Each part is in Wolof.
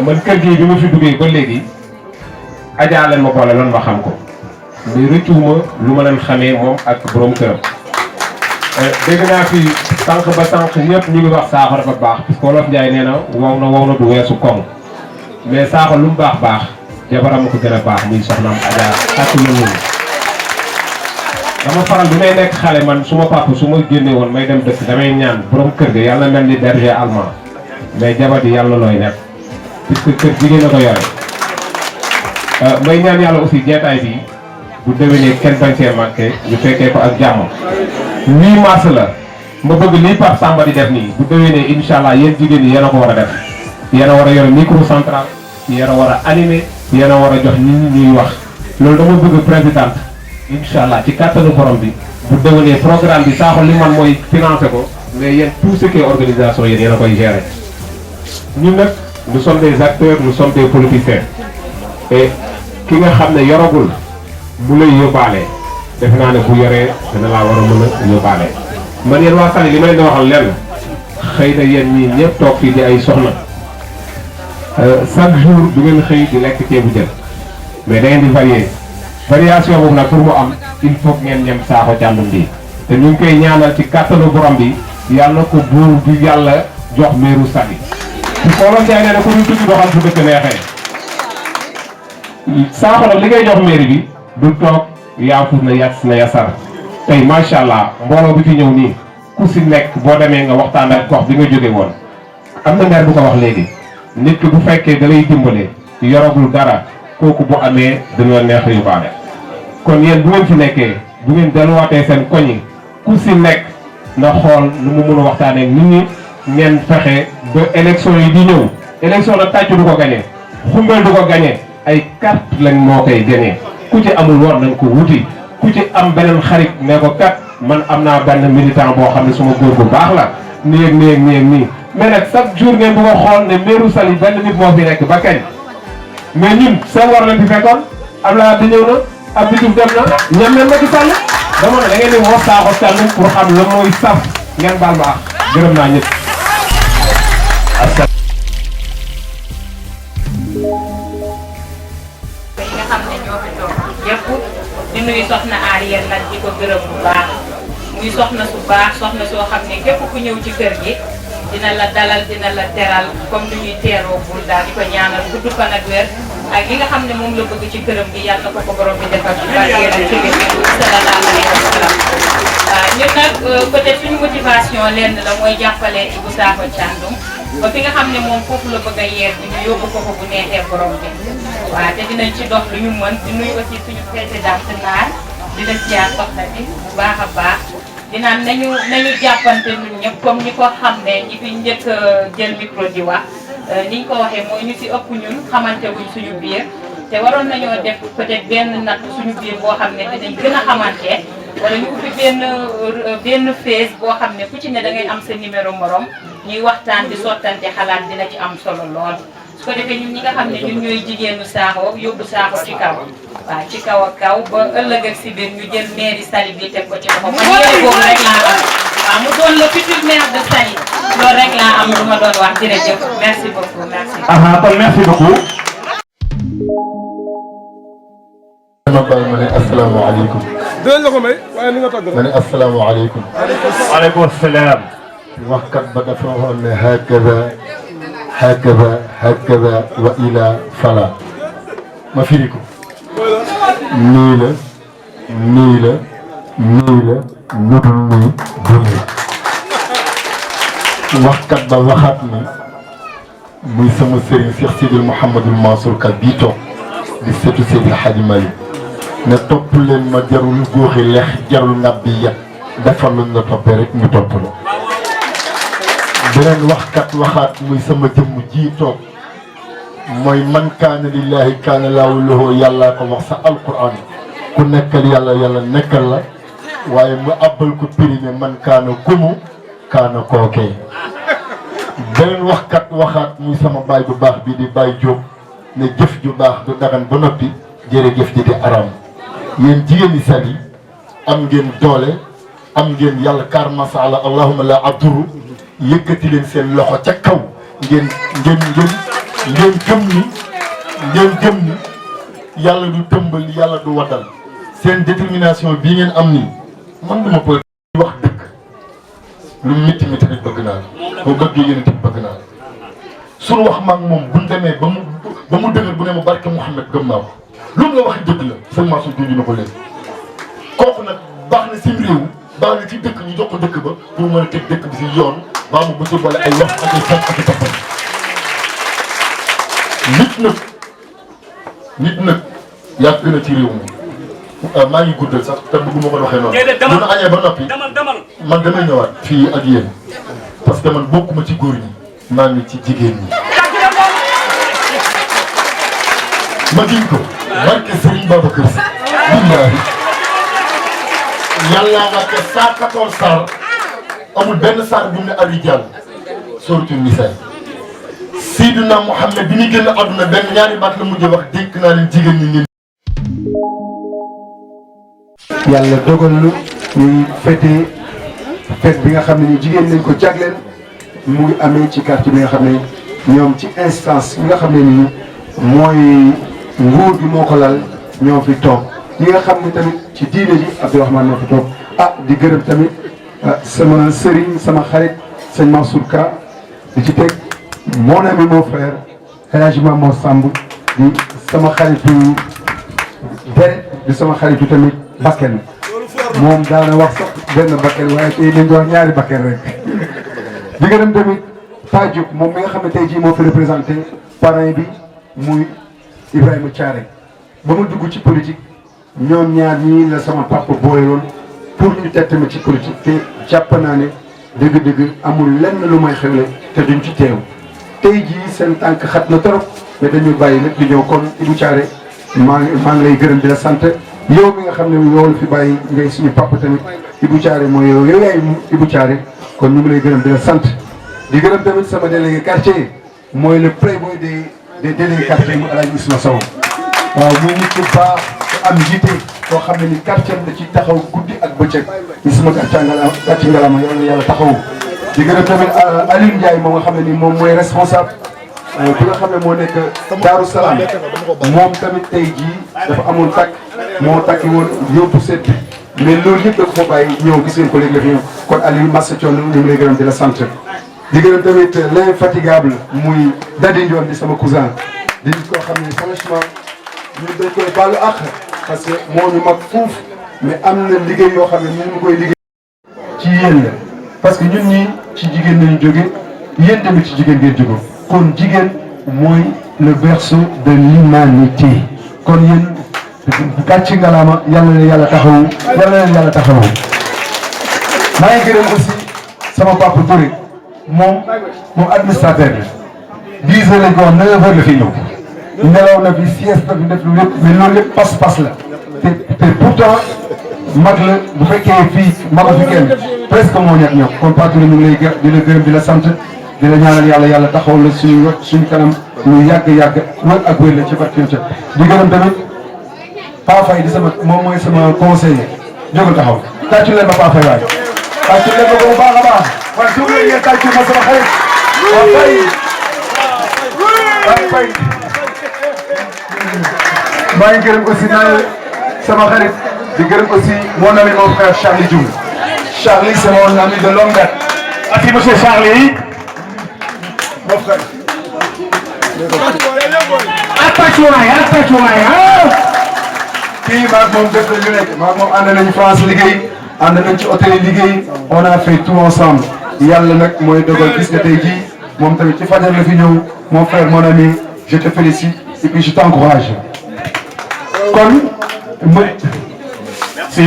man kër gi bi ma fi duggee ba léegi Adja leen ma boole loon ma xam ko mais rëccuwuma lu ma leen xamee moom ak borom këram. dégg naa fi sànq ba sànq ñëpp ñu ngi wax Sakho dafa baax parce que Wolof Njaay nee na wow na du weesu koŋ mais Sakho lu mu baax jabaram ko gën a baax muy soxnaam Adja ak lu mu dama faral bi may nekk xale man su ma papa su ma génne woon may dem dëkk damay ñaan borom kër ga yàlla mel ni berger allemand mais jabar yi yàlla looy nekk puisque kër jigéen a ko yore may ñaan yàlla aussi jeetaay bi bu déwénee kenn bañ see manqué ñu fekkee ko ak jàmm. 8 mars la ma bëgg lii Pape Samba di def nii bu déwénee incha allah yéen jigéen ñi yéen a ko war a def yéen a war a yore micro central yéen a war a animé yéen a war a jox nit ñi ñuy wax loolu dama bëgg présidente incha allah ci kàttanu borom bi bu déwénee programme bi Sakho li man mooy financé ko mais yéen tout ce qui est organisation yéen a koy gérer ñun nag nous sommes des acteurs nous sommes des politiciens et ki nga xam ne yoragul mu lay yóbbaale def naa ne bu yoree dana laa war a mën a yóbbaale man yéen waa Saly li ma leen di waxal lenn xëy na yéen ñii ñëpp toog fii di ay soxna chaque jour du ngeen xëy di lekk ceebu jën mais da ngeen di varier variation boobu nag pour mu am il faut ngeen ñem Sakho Thiandoum bi te ñu ngi koy ñaanal ci kàttanu borom bi yàlla ko buur bi yàlla jox meeru Saly ci Wolof Njaay nee na ko ñu tudd doxal fu dëkk neexee Sakho nag li ngay jox mairie bi du toog yaafus na yas na yasar tey macha allah mbooloo bi fi ñëw nii ku si nekk boo demee nga waxtaan ak gox bi nga jóge woon am na maire bu ko wax léegi nit ki bu fekkee da lay dimbale yoragul dara kooku bu amee dina neex yu baale kon yéen bu ngeen fi nekkee bu ngeen delluwaatee seen koñi ku si nekk na xool lu mu mën a waxtaanee nit ñi ngeen fexe ba élection yi di ñëw élection nag tàcc du ko gañee xumbal du ko gañee ay carte lañ moo koy gañee ku ci amul war nañ ko wuti ku ci am beneen xarit ne ko kat man am naa benn militant boo xam ne suma góor bu baax la nii nii mais nag chaque jour ngeen bu ko xool ne meeru Saly benn nit moo fi nekk ba kañ mais ñun seen war nañ fi fekkoon Abdoulaye di ñëw na Abdou Diouf dem na ñam leen Macky Sall dama ne da ngeen di woo Sakho Thiandoum pour xam la mooy saf ngeen baal ma ak gërëm naa ñëpp. di nuyu soxna Ariel nag di ko gërëm bu baax muy soxna su baax soxna soo xam ne képp ku ñëw ci kër gi dina la dalal dina la teral comme ni ñuy teeroo bul daal di ko ñaanal gudd fan ak wér ak li nga xam ne moom la bëgg ci këram gi yàlla na ko borom bi defal ci barkeelu ci bi sallallahu alayhi wa sallam ñun nag peut-être suñu motivation lenn la mooy jàppale Ibou Sakho Thiandoum ba fi nga xam ne moom foofu la bëgg a yeer bi ñu yóbbu ko ko bu neexee borom bi waaw te dinañ ci dox lu ñu mën di nuyu aussi suñu présidente naar di la ziar soxna bi bu baax a baax dinaan nañu jàppante ñun ñëpp comme ñi ko xam ne ñi fi njëkk jël micro di wax niñ ko waxee mooy ñu si ëpp ñun xamante wuñ suñu biir te waroon nañoo def peut-être benn natt suñu biir boo xam ne dinañ gën a xamante wala ñu ubbi benn phase boo xam ne ku ci ne da ngay am sa numéro morom ñuy waxtaan di sottante xalaat dina ci am solo lool. su ko defee ñun ñi nga xam ne ñun ñooy jigéenu Sakho yóbbu Sakho ci kaw waaw ci kaw ak kaw ba ëllëg ak si biir ñu jël mairie Saly bi teg ko ci loxo man yéen boobu rek laa am waaw mu doon le futur maire de Saly loolu rek laa am lu ma doon wax jërëjëf merci beaucoup merci. kon merci beaucoup. ma bàyyi ma ne asalaamaaleykum. dinañ la ko may waaye ni nga tàgg ma ne asalaamaaleykum. waaleykum salaam. waxkat ba dafa waxoon ne hakaza wa ila fala ma firi ko nii la nii la nii la nudul nii dund waxkat ba waxaat na muy sama sëriñ Cheikh Sidil Mouhamadul Mansour Ka bii toog di setu Seydil Hadji Malick ne topp leen ma jarul góoxi lex jarul ngab bi yet defal luñ la toppee rek ñu topp la beneen waxkat waxaat muy sama jëmm ji toog mooy man kaana lillahi kaana laahu lahu yàllaa ko wax sa alquran ku nekkal yàlla yàlla nekkal la waaye mu àbbal ko pirine man kaana kumu kaana kookee beneen waxkat waxaat muy sama baay bu baax bi di Baay Jóob ne jëf ju baax du dagan ba noppi jërëjëf ji di aram yéen jigéen ñi Saly am ngeen doole am ngeen yàlla kaar masala allahumma la aduru yëkkati leen seen loxo ca kaw ngeen gëm ni yàlla du tëmbal yàlla du waddal seen détermination bii ngeen am nii man duma ko wax dëgg lu métti métti bi bëgg naa la boo bëggee yéen a bëgg naa la suñu wax maag moom buñ demee ba mu dëgër bu ne ma barke Mouhamed gëm naa ko lu mu la wax dëgg la seulement su junj na ko léegi kooku nag baax na sim réew baax na ci dëkk ñu jox ko dëkk ba pour mën a teg dëkk bi si yoon baa mu bu ci boole ay wax ak ay sant ak i toppal nit nag yàgg na ci réew mi maa ngi guddal sax te bëgguma ko waxee noonu. bu nu añee ba noppi man damay ñëwaat fii ak yéen parce que man bokkuma ci góor ñi maa ngi ci jigéen ñi. ma giñ ko barke Serigne Babacar Sy billaahi yàlla wàcce 114 saar amul benn saar bu mu ne ar-rijaal suratul nisaa Seydina Mouhamed bi ñu génn àdduna benn ñaari baat la mujj wax dénk naa leen jigéen ñi ngeen. yàlla dogal lu ñuy fêté fête bi nga xam ne ñu jigéen nañ ko jagleel mu ngi amee ci quartier bi nga xam ne ñoom ci instance bi nga xam ne nii mooy nguur gi moo ko lal ñoo fi toog ñi nga xam ne tamit ci diine ji Abdourahmane moo fi toog di gërëm tamit sama sëriñ sama xarit sëñ Mansour Ka di ci teg mon ami mon frère El Hadj Mamadou Samb di sama xaritu deret di sama xaritu tamit bakken moom daana wax sax benn bakken waaye tey nañ ko wax ñaari bakken rek di gërëm tamit Padio moom mi nga xam ne tey jii moo fi représenté parrain bi muy Ibrahima Thiaré ba ma dugg ci politique ñoom ñaar ñii la sama papa booyaloon pour ñu tette ma ci politique te jàpp naa ne dëgg-dëgg amul lenn lu may xewle te duñ ci teew tey jii seen tànk xat na torop mais dañuy bàyyi lépp di ñëw kon Ibou Thiaré maa ngi lay gërëm di la sant yow mi nga xam ne yow la fi bàyyi ngay suñu papa tamit Ibou Thiaré mooy yow yaay Ibou Thiaré kon ñu ngi lay gërëm di la sant di gërëm tamit sama délégué quartier mooy le playboy des délégués quartier mu El Hadj Isma Sow waaw muy nit ku baax am jiite koo xam ne ni quartier da ci taxaw guddi ak bëccëg Isma gàcce ngalama yow la yàlla taxaw di gërëm tamit Aliou Ndiaye moom nga xam ne ni moom mooy responsable bi nga xam ne moo nekk Daaru Salaam moom tamit tey jii dafa amoon takk moo takki woon yóbbu seet bi mais loolu yëpp da ko fa bàyyi ñëw gis ngeen ko léegi la fi ñëw kon Aliou Massa Thion ñu ngi lay gërëm di la sant di gërëm tamit l'infatigable muy Dadi Ndione di sama cousin di nit koo xam ne franchement ñun dañ koy baalu àq parce que moo ñu mag fuuf mais am na liggéey yoo xam ne ñu ngi koy liggéey ci yéen la parce que ñun ñii ci jigéen nañu jóge yéen tamit ci jigéen ngeen jóge kon jigéen mooy le berceau de l'humanité kon yéen gàcce ngalaama yàlla na yàlla taxawu yàlla na yàlla taxawu maa ngi gërëm aussi sama papa Touré moom administrateur bi 10 heures lañ ko wax 9 heures la fi ñëw nelaw na fi sieste na fi def lu lépp mais loolu lépp pas-pas la te pourtant mag la bu fekkee fii maga fi kenn presque moo ñàkk ñëw kon Pape Touré ñu ngi lay di la gërëm di la sant di la ñaanal yàlla taxaw la suñu kanam lu yàgg wër ak wér la ci barke di gërëm tamit Paa Faye di sama moom mooy sama conseiller jógal taxaw tàccu leen ma Paa Faye waay tàccu leen ma ko bu baax a baax waaye jóg leen ngeen tàccu ma sama xarit Paa Faye maa ngi gërëm aussi naan sama xarit di gërëm aussi mon ami mon frère Charlie Dioum Charlie c'est mon ami de longue date merci monsieur Charlie mon frère attention kii maag moom def na lu nekk maag moom ànd nañu France liggéey ànd nañ ci hôtel yi liggéey on a fait tout ensemble yàlla nag mooy dogal gis nga tey jii moom tamit ci fajar la fi ñëw mon frère mon ami je te félicite et puis je t'encourage kon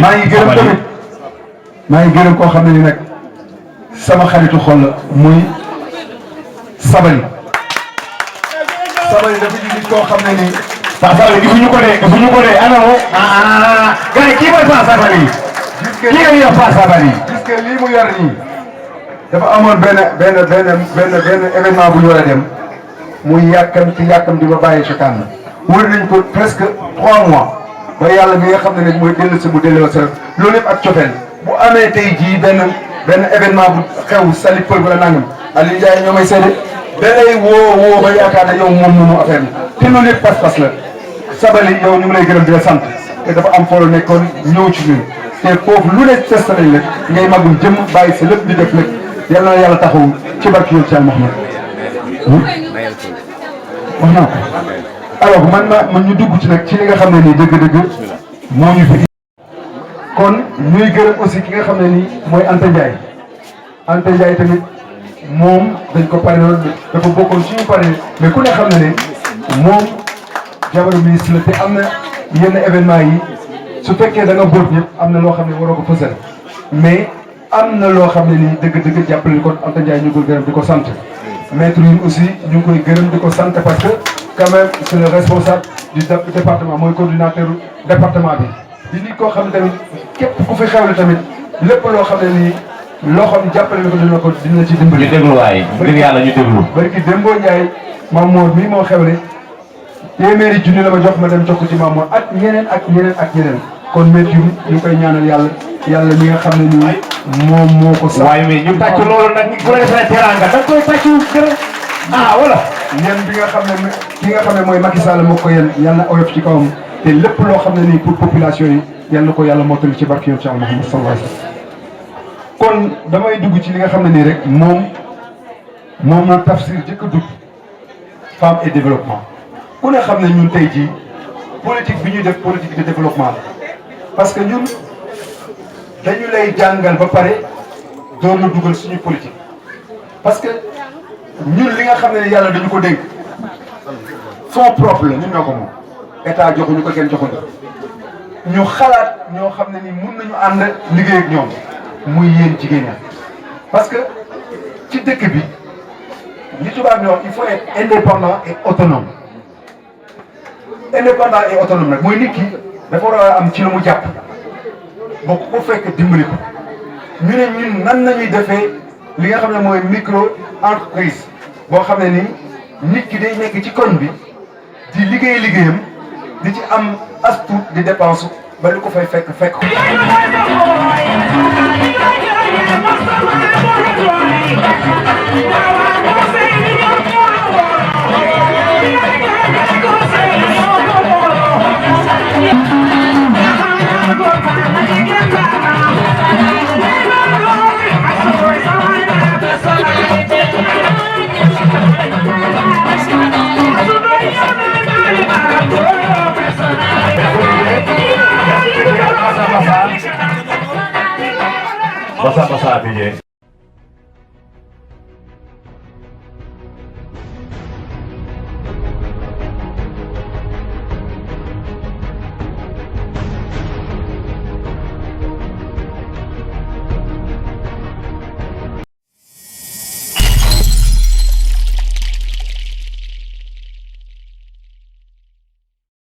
maa ngi gërëm tamit maa ngi gërëm koo xam ne ni nag sama xaritu xol la muy Sabali dafa di nit koo xam ne ni Paa Sabali defuñu ko de ana wo gars yi kii mooy Paa Sabali kii nga yor Paa Sabali gis nga lii mu yor nii dafa amoon benn événement bu ñu war a dem muy yàkkamti ba bàyyi ci kànn wër nañ ko presque 3 mois ba yàlla mi nga xam ne nag mooy dellu si mu delloo sa loolu yëpp ak cofeel bu amee tey jii benn événement bu xew sali pël wala nangam Aliou Ndiaye ñoo may seede da lay woo ba yaakaar ne yow moom moomu affaire bi te loolu yëpp pas-pas la Sabali yow ñu ngi lay gërëm di la sant te dafa am folo nekkoon ñëw ci ñun te foofu lu ne test nañ la ngay magum jëm bàyyi sa lépp di def lépp yal na yàlla taxaw ci barki yoon ci Yàlla Muhammad wax naa ko alors man ñu dugg ci nag ci li nga xam ne nii dëgg-dëgg moo ñu fi kon ñuy gërëm aussi ki nga xam ne nii mooy Anta Ndiaye Anta Ndiaye tamit moom dañ ko pare woon dafa bokkoon ci ñu pare mais ku ne xam ne ne moom jabaru ministre la te am na yenn événement yi su fekkee da nga boot ñëpp am na loo xam ne waroo ko fësal mais am na loo xam ne nii dëgg-dëgg jàppale kon Anta Ndiaye ñu ngi koy gërëm di ko sant maître yi aussi ñu ngi koy gërëm di ko sant parce que quand même c'est le responsable du département mooy coordinateur département bi di nit koo xam ne tamit képp ku fi xewle tamit lépp loo xam ne nii loo xam jàppale na ko dina ci dimbali. ñu déglu waaye ngir yàlla ñu déglu. barki Dembo Ndiaye Mamour mii moo xewle téeméeri junni la ma jox ma dem jox ko ci Mamour ak ñeneen ak ñeneen ak ñeneen kon métti ñu koy ñaanal yàlla mi nga xam ne nii moom moo ko. waaye mais ñu tàcc loolu nag bu la defee teraanga da koy tàcc gërëm wala. yéen bi nga xam ne ki nga xam ne mooy Macky Sall moo ko yéen yàlla na oyof ci kawam te lépp loo xam ne nii pour population yi yal na ko yàlla mottali ci barke yoon ci Muhammad sallallahu alayhi wasallam kon damay dugg ci li nga xam ne nii rek moom la Tafsir jëkk a dugg femme et développement ku ne xam ne ñun tey jii politique bi ñuy def politique de développement la parce que ñun dañu lay jàngal ba pare door na dugal suñu politique parce que ñun li nga xam ne yàlla dañu ko dénk fonds propre la ñun ñoo ko moom état joxuñu ko kenn joxuñu ñu xalaat ñoo xam ne ni mun nañu ànd liggéey ak ñoom muy yéen jigéen ña parce que ci dëkk bi li tubaab di wax il faut être indépendant et autonome nag mooy nit ki dafa war a am ci lu mu jàpp boo ko fekk dimbali ko ñu ne ñun nan nañuy defee li nga xam ne mooy micro entreprise boo xam ne ni nit ki day nekk ci koñ bi di liggéeyam di ci am astu di dépense ba lu ko fay fekk ko. Basa basa aja.